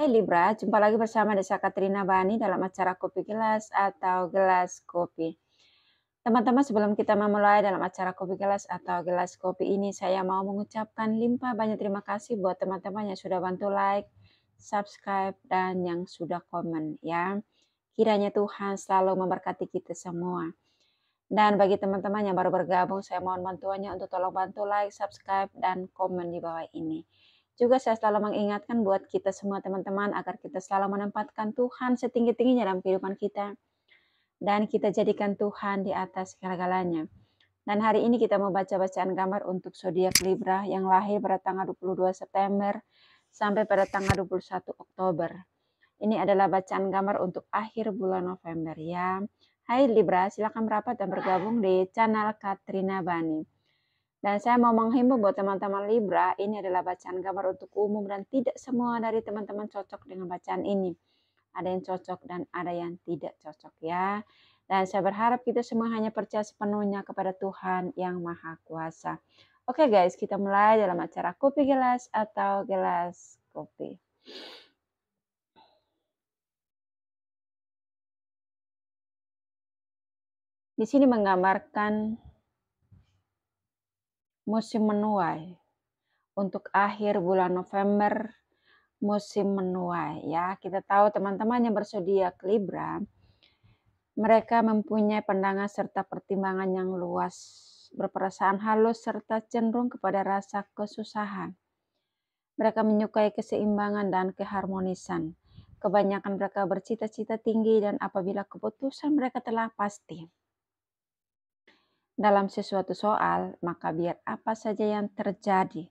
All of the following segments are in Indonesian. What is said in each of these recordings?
Hai Libra, jumpa lagi bersama Desa Katrina Bani dalam acara Kopi Gelas atau Gelas Kopi. Teman-teman, sebelum kita memulai dalam acara Kopi Gelas atau Gelas Kopi ini, saya mau mengucapkan limpah banyak terima kasih buat teman-teman yang sudah bantu like, subscribe, dan yang sudah komen ya. Kiranya Tuhan selalu memberkati kita semua. Dan bagi teman-teman yang baru bergabung, saya mohon bantuannya untuk tolong bantu like, subscribe, dan komen di bawah ini. Juga saya selalu mengingatkan buat kita semua teman-teman agar kita selalu menempatkan Tuhan setinggi-tingginya dalam kehidupan kita. Dan kita jadikan Tuhan di atas segala-galanya. Dan hari ini kita mau baca bacaan gambar untuk zodiak Libra yang lahir pada tanggal 22 September sampai pada tanggal 21 Oktober. Ini adalah bacaan gambar untuk akhir bulan November ya. Hai Libra, silakan merapat dan bergabung di channel Katrina Bani. Dan saya mau menghimbau buat teman-teman Libra, ini adalah bacaan gambar untuk umum dan tidak semua dari teman-teman cocok dengan bacaan ini. Ada yang cocok dan ada yang tidak cocok ya. Dan saya berharap kita semua hanya percaya sepenuhnya kepada Tuhan yang Maha Kuasa. Oke guys, kita mulai dalam acara Kopi Gelas atau Gelas Kopi. Di sini menggambarkan musim menuai. Untuk akhir bulan November, musim menuai ya. Kita tahu teman-teman yang berzodiak Libra, mereka mempunyai pandangan serta pertimbangan yang luas, berperasaan halus serta cenderung kepada rasa kesusahan. Mereka menyukai keseimbangan dan keharmonisan. Kebanyakan mereka bercita-cita tinggi dan apabila keputusan mereka telah pasti dalam sesuatu soal, maka biar apa saja yang terjadi,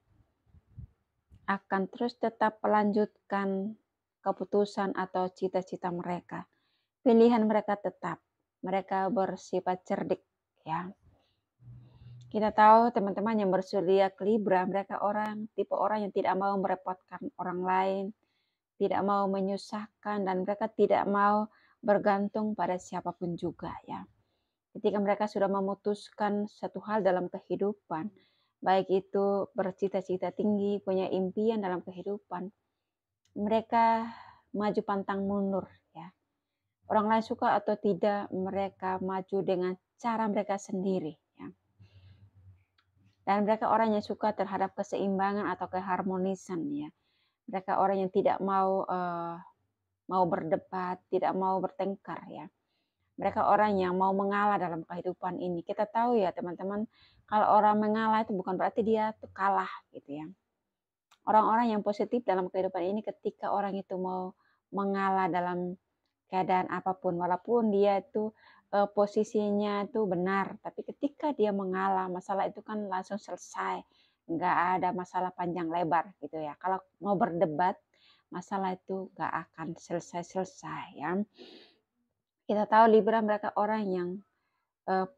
akan terus tetap melanjutkan keputusan atau cita-cita mereka. Pilihan mereka tetap. Mereka bersifat cerdik ya. Kita tahu teman-teman yang berzodiak Libra, mereka tipe orang yang tidak mau merepotkan orang lain, tidak mau menyusahkan, dan mereka tidak mau bergantung pada siapapun juga ya. Ketika mereka sudah memutuskan satu hal dalam kehidupan, baik itu bercita-cita tinggi, punya impian dalam kehidupan, mereka maju pantang mundur ya. Orang lain suka atau tidak, mereka maju dengan cara mereka sendiri ya. Dan mereka orang yang suka terhadap keseimbangan atau keharmonisan ya. Mereka orang yang tidak mau berdebat, tidak mau bertengkar ya. Mereka orang yang mau mengalah dalam kehidupan ini. Kita tahu ya teman-teman, kalau orang mengalah itu bukan berarti dia tuh kalah gitu ya. Orang-orang yang positif dalam kehidupan ini ketika orang itu mau mengalah dalam keadaan apapun, walaupun dia itu posisinya itu benar, tapi ketika dia mengalah, masalah itu kan langsung selesai, nggak ada masalah panjang lebar gitu ya. Kalau mau berdebat, masalah itu nggak akan selesai-selesai ya. Kita tahu Libra mereka orang yang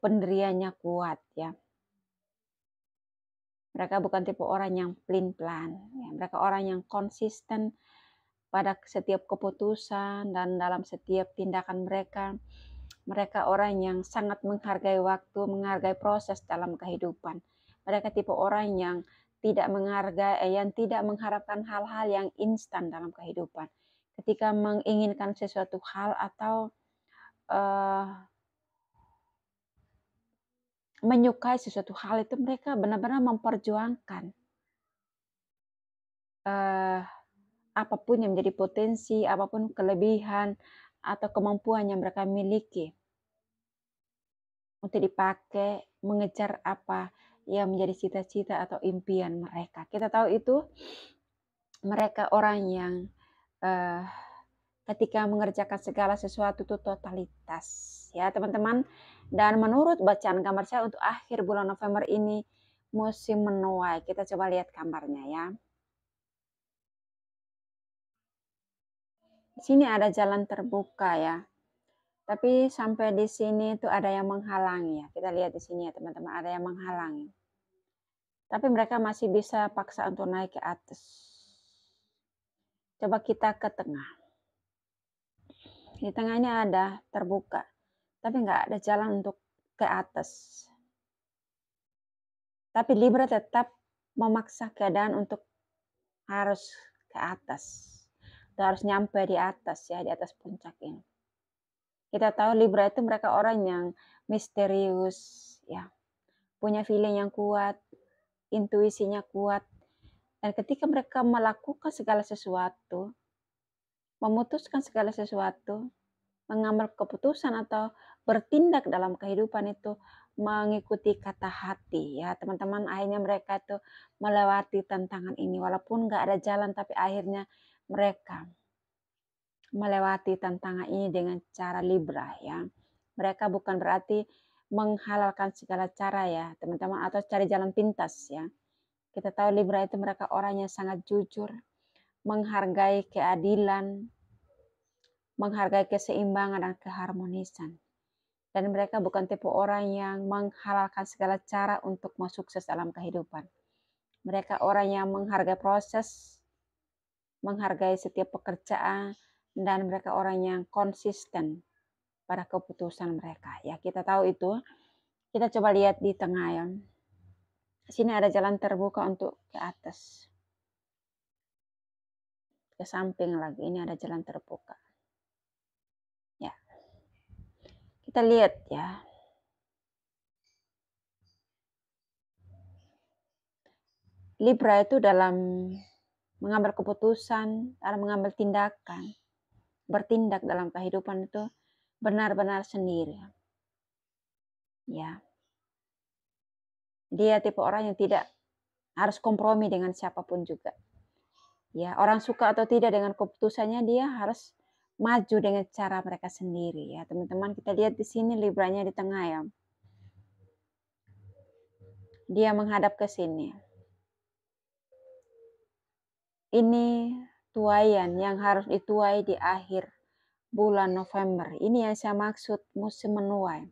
pendiriannya kuat ya. Mereka bukan tipe orang yang pelin-pelan ya. Mereka orang yang konsisten pada setiap keputusan dan dalam setiap tindakan mereka. Mereka orang yang sangat menghargai waktu, menghargai proses dalam kehidupan. Mereka tipe orang yang tidak mengharapkan hal-hal yang instan dalam kehidupan. Ketika menginginkan sesuatu hal atau menyukai sesuatu hal itu mereka benar-benar memperjuangkan apapun yang menjadi potensi, apapun kelebihan atau kemampuan yang mereka miliki untuk dipakai mengejar apa yang menjadi cita-cita atau impian mereka. Kita tahu itu mereka orang yang ketika mengerjakan segala sesuatu itu totalitas ya teman-teman. Dan menurut bacaan gambar saya untuk akhir bulan November ini musim menuai. Kita coba lihat gambarnya ya. Di sini ada jalan terbuka ya. Tapi sampai di sini itu ada yang menghalangi ya. Kita lihat di sini ya teman-teman, ada yang menghalangi. Tapi mereka masih bisa paksa untuk naik ke atas. Coba kita ke tengah. Di tengahnya ada terbuka, tapi nggak ada jalan untuk ke atas. Tapi Libra tetap memaksa keadaan untuk harus ke atas. atau harus nyampe di atas ya, di atas puncak ini. Kita tahu Libra itu mereka orang yang misterius ya, punya feeling yang kuat, intuisinya kuat. Dan ketika mereka melakukan segala sesuatu, memutuskan segala sesuatu, mengambil keputusan atau bertindak dalam kehidupan itu mengikuti kata hati ya teman-teman. Akhirnya mereka itu melewati tantangan ini walaupun nggak ada jalan, tapi akhirnya mereka melewati tantangan ini dengan cara Libra ya. Mereka bukan berarti menghalalkan segala cara ya teman-teman, atau cari jalan pintas ya. Kita tahu Libra itu mereka orang yang sangat jujur, menghargai keadilan, menghargai keseimbangan dan keharmonisan. Dan mereka bukan tipe orang yang menghalalkan segala cara untuk mau sukses dalam kehidupan. Mereka orang yang menghargai proses, menghargai setiap pekerjaan, dan mereka orang yang konsisten pada keputusan mereka. Ya, kita tahu itu. Kita coba lihat di tengah ya. Sini ada jalan terbuka untuk ke atas. Ke samping lagi, ini ada jalan terbuka. Ya. Kita lihat ya. Libra itu dalam mengambil keputusan, dalam mengambil tindakan, bertindak dalam kehidupan itu benar-benar sendiri. Ya. Dia tipe orang yang tidak harus kompromi dengan siapapun juga. Ya, orang suka atau tidak dengan keputusannya, dia harus maju dengan cara mereka sendiri ya, teman-teman. Kita lihat di sini Libranya di tengah ya. Dia menghadap ke sini. Ini tuaian yang harus dituai di akhir bulan November. Ini yang saya maksud musim menuai.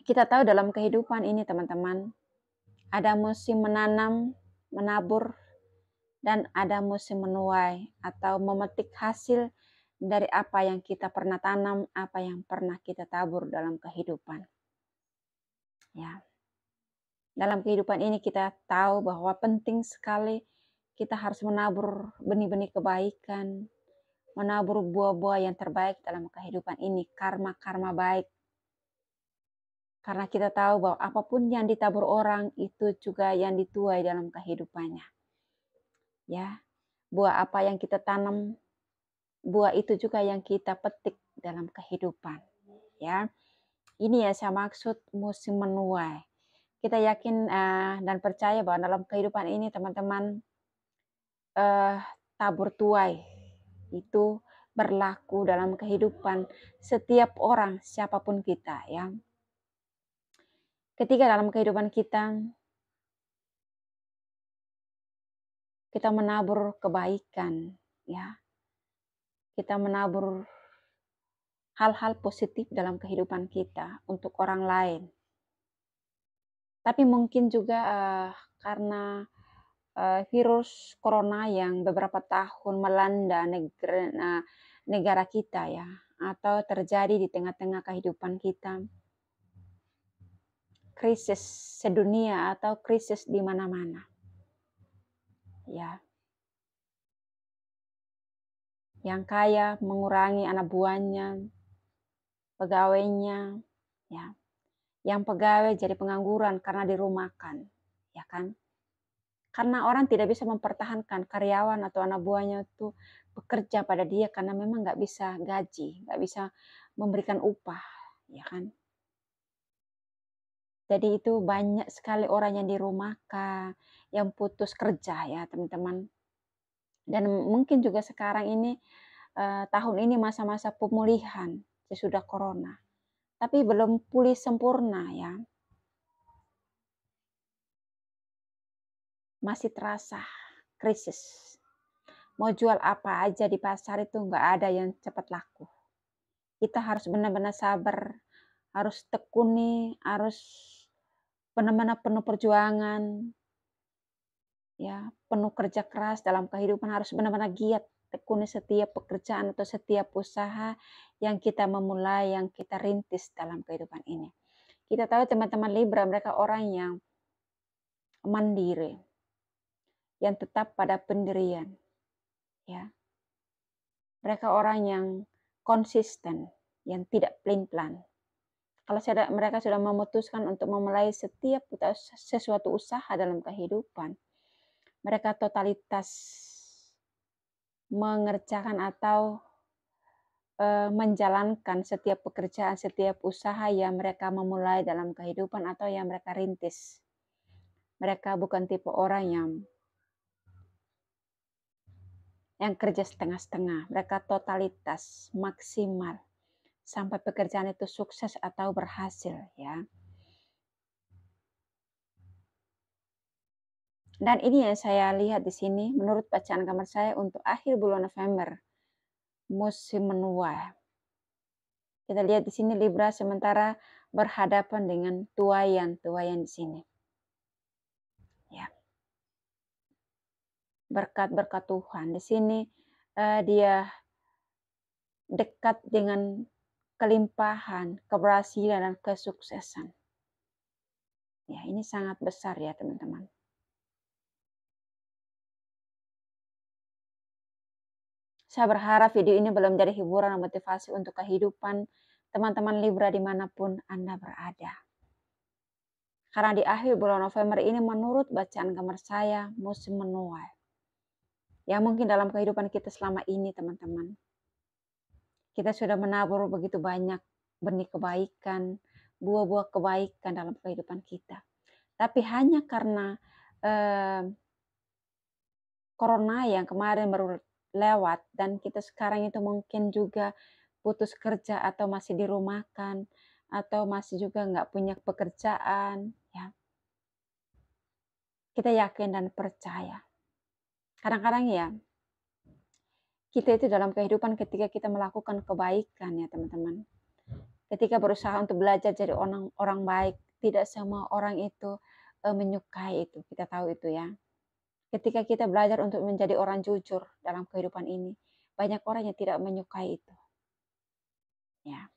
Kita tahu dalam kehidupan ini teman-teman, ada musim menanam, menabur, dan ada musim menuai atau memetik hasil dari apa yang kita pernah tanam, apa yang pernah kita tabur dalam kehidupan. Ya. Dalam kehidupan ini kita tahu bahwa penting sekali kita harus menabur benih-benih kebaikan, menabur buah-buah yang terbaik dalam kehidupan ini, karma-karma baik. Karena kita tahu bahwa apapun yang ditabur orang itu juga yang dituai dalam kehidupannya. Ya, buah apa yang kita tanam, buah itu juga yang kita petik dalam kehidupan. Ya, ini yang saya maksud musim menuai. Kita yakin dan percaya bahwa dalam kehidupan ini teman-teman, tabur tuai itu berlaku dalam kehidupan setiap orang, siapapun kita ya. Ketika dalam kehidupan kita menabur kebaikan ya, kita menabur hal-hal positif dalam kehidupan kita untuk orang lain. Tapi mungkin juga karena virus corona yang beberapa tahun melanda negara kita ya, atau terjadi di tengah-tengah kehidupan kita, krisis sedunia atau krisis di mana-mana. Ya. Yang kaya mengurangi anak buahnya, pegawainya, ya. Yang pegawai jadi pengangguran karena dirumahkan, ya kan? Karena orang tidak bisa mempertahankan karyawan atau anak buahnya itu bekerja pada dia karena memang nggak bisa gaji, nggak bisa memberikan upah, ya kan? Jadi itu banyak sekali orang yang dirumahkan, yang putus kerja ya teman-teman. Dan mungkin juga sekarang ini, tahun ini masa-masa pemulihan sesudah corona. Tapi belum pulih sempurna ya. Masih terasa krisis. Mau jual apa aja di pasar itu nggak ada yang cepat laku. Kita harus benar-benar sabar, harus tekuni, harus benar-benar penuh perjuangan, ya, penuh kerja keras dalam kehidupan, harus benar-benar giat, tekuni setiap pekerjaan atau setiap usaha yang kita memulai, yang kita rintis dalam kehidupan ini. Kita tahu teman-teman Libra, mereka orang yang mandiri, yang tetap pada pendirian, ya. Mereka orang yang konsisten, yang tidak pelin-pelan. Kalau mereka sudah memutuskan untuk memulai setiap sesuatu usaha dalam kehidupan, mereka totalitas mengerjakan atau menjalankan setiap pekerjaan, setiap usaha yang mereka memulai dalam kehidupan atau yang mereka rintis. Mereka bukan tipe orang yang kerja setengah-setengah. Mereka totalitas, maksimal, sampai pekerjaan itu sukses atau berhasil, ya. Dan ini yang saya lihat di sini, menurut bacaan kamar saya untuk akhir bulan November, musim menuai. Kita lihat di sini Libra sementara berhadapan dengan tuaian di sini. Ya. Berkat-berkat Tuhan. Di sini dia dekat dengan kelimpahan, keberhasilan, dan kesuksesan. Ya, ini sangat besar ya teman-teman. Saya berharap video ini belum menjadi hiburan dan motivasi untuk kehidupan teman-teman Libra dimanapun Anda berada. Karena di akhir bulan November ini menurut bacaan kamar saya musim menuai. Ya mungkin dalam kehidupan kita selama ini teman-teman. Kita sudah menabur begitu banyak benih kebaikan, buah-buah kebaikan dalam kehidupan kita. Tapi hanya karena corona yang kemarin baru lewat dan kita sekarang itu mungkin juga putus kerja atau masih dirumahkan atau masih juga nggak punya pekerjaan, ya. Kita yakin dan percaya. Kadang-kadang ya, kita itu dalam kehidupan ketika kita melakukan kebaikan ya teman-teman. Ketika berusaha untuk belajar jadi orang baik, tidak semua orang itu menyukai itu. Kita tahu itu ya. Ketika kita belajar untuk menjadi orang jujur dalam kehidupan ini, banyak orang yang tidak menyukai itu. Ya.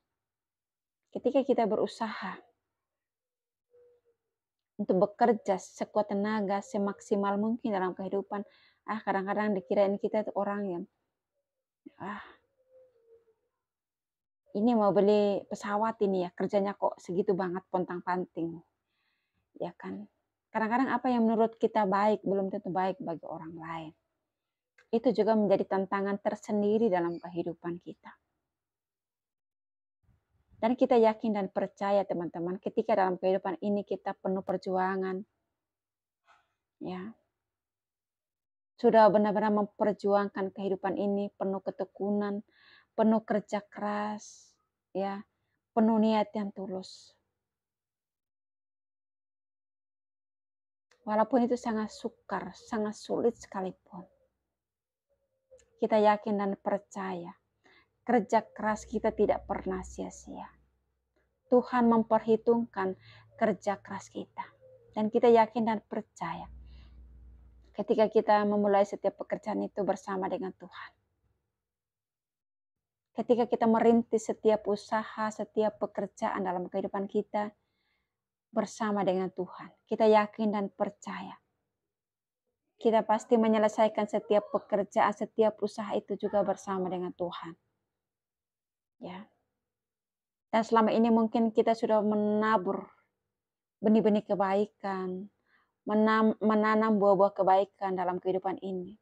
Ketika kita berusaha untuk bekerja sekuat tenaga, semaksimal mungkin dalam kehidupan, kadang-kadang dikirain kita itu orang yang ini mau beli pesawat ini ya, kerjanya kok segitu banget pontang-panting. Ya kan? Kadang-kadang apa yang menurut kita baik belum tentu baik bagi orang lain. Itu juga menjadi tantangan tersendiri dalam kehidupan kita. Dan kita yakin dan percaya teman-teman, ketika dalam kehidupan ini kita penuh perjuangan, ya, sudah benar-benar memperjuangkan kehidupan ini, penuh ketekunan, penuh kerja keras, ya, penuh niat yang tulus. Walaupun itu sangat sukar, sangat sulit sekalipun. Kita yakin dan percaya, kerja keras kita tidak pernah sia-sia. Tuhan memperhitungkan kerja keras kita. Dan kita yakin dan percaya, ketika kita memulai setiap pekerjaan itu bersama dengan Tuhan. Ketika kita merintis setiap usaha, setiap pekerjaan dalam kehidupan kita bersama dengan Tuhan. Kita yakin dan percaya, kita pasti menyelesaikan setiap pekerjaan, setiap usaha itu juga bersama dengan Tuhan. Ya. Dan selama ini mungkin kita sudah menabur benih-benih kebaikan, menanam buah-buah kebaikan dalam kehidupan ini.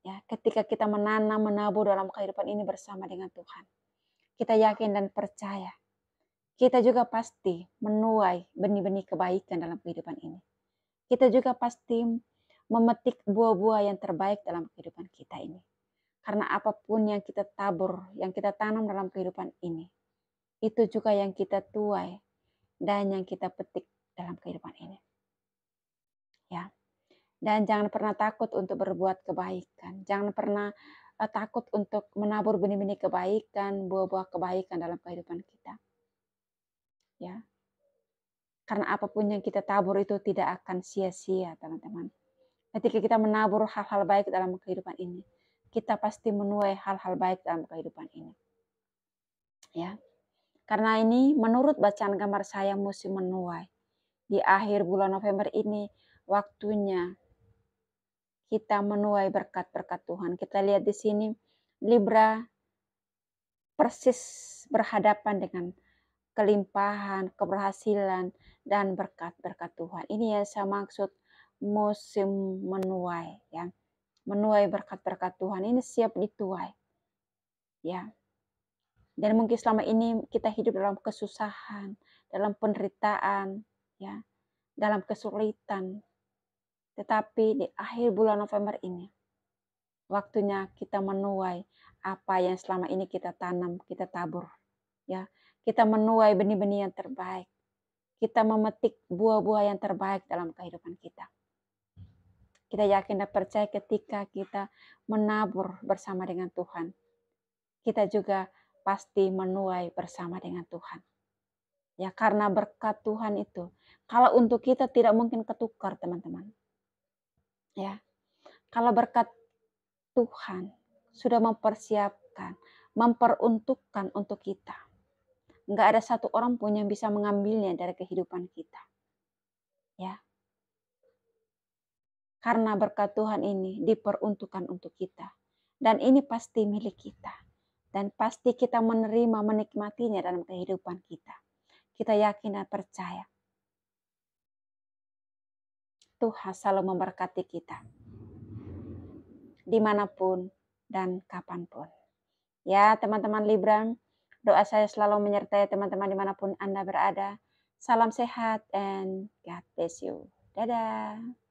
Ya, ketika kita menanam, menabur dalam kehidupan ini bersama dengan Tuhan, kita yakin dan percaya, kita juga pasti menuai benih-benih kebaikan dalam kehidupan ini. Kita juga pasti memetik buah-buah yang terbaik dalam kehidupan kita ini. Karena apapun yang kita tabur, yang kita tanam dalam kehidupan ini, itu juga yang kita tuai dan yang kita petik dalam kehidupan ini. Ya. Dan jangan pernah takut untuk berbuat kebaikan. Jangan pernah takut untuk menabur benih-benih kebaikan, buah-buah kebaikan dalam kehidupan kita. Ya. Karena apapun yang kita tabur itu tidak akan sia-sia, teman-teman. Ketika kita menabur hal-hal baik dalam kehidupan ini, kita pasti menuai hal-hal baik dalam kehidupan ini. Ya. Karena ini menurut bacaan gambar saya musim menuai. Di akhir bulan November ini waktunya kita menuai berkat-berkat Tuhan. Kita lihat di sini Libra persis berhadapan dengan kelimpahan, keberhasilan, dan berkat-berkat Tuhan. Ini yang saya maksud musim menuai, ya. Menuai berkat-berkat Tuhan ini siap dituai, ya. Dan mungkin selama ini kita hidup dalam kesusahan, dalam penderitaan, ya, dalam kesulitan. Tetapi di akhir bulan November ini, waktunya kita menuai apa yang selama ini kita tanam, kita tabur, ya. Kita menuai benih-benih yang terbaik. Kita memetik buah-buah yang terbaik dalam kehidupan kita. Kita yakin dan percaya ketika kita menabur bersama dengan Tuhan, kita juga pasti menuai bersama dengan Tuhan. Ya, karena berkat Tuhan itu, kalau untuk kita tidak mungkin ketukar, teman-teman. Ya, kalau berkat Tuhan sudah mempersiapkan, memperuntukkan untuk kita, nggak ada satu orang pun yang bisa mengambilnya dari kehidupan kita. Ya, karena berkat Tuhan ini diperuntukkan untuk kita. Dan ini pasti milik kita. Dan pasti kita menerima, menikmatinya dalam kehidupan kita. Kita yakin dan percaya. Tuhan selalu memberkati kita. Dimanapun dan kapanpun. Ya, teman-teman Libra, doa saya selalu menyertai teman-teman dimanapun Anda berada. Salam sehat and God bless you. Dadah.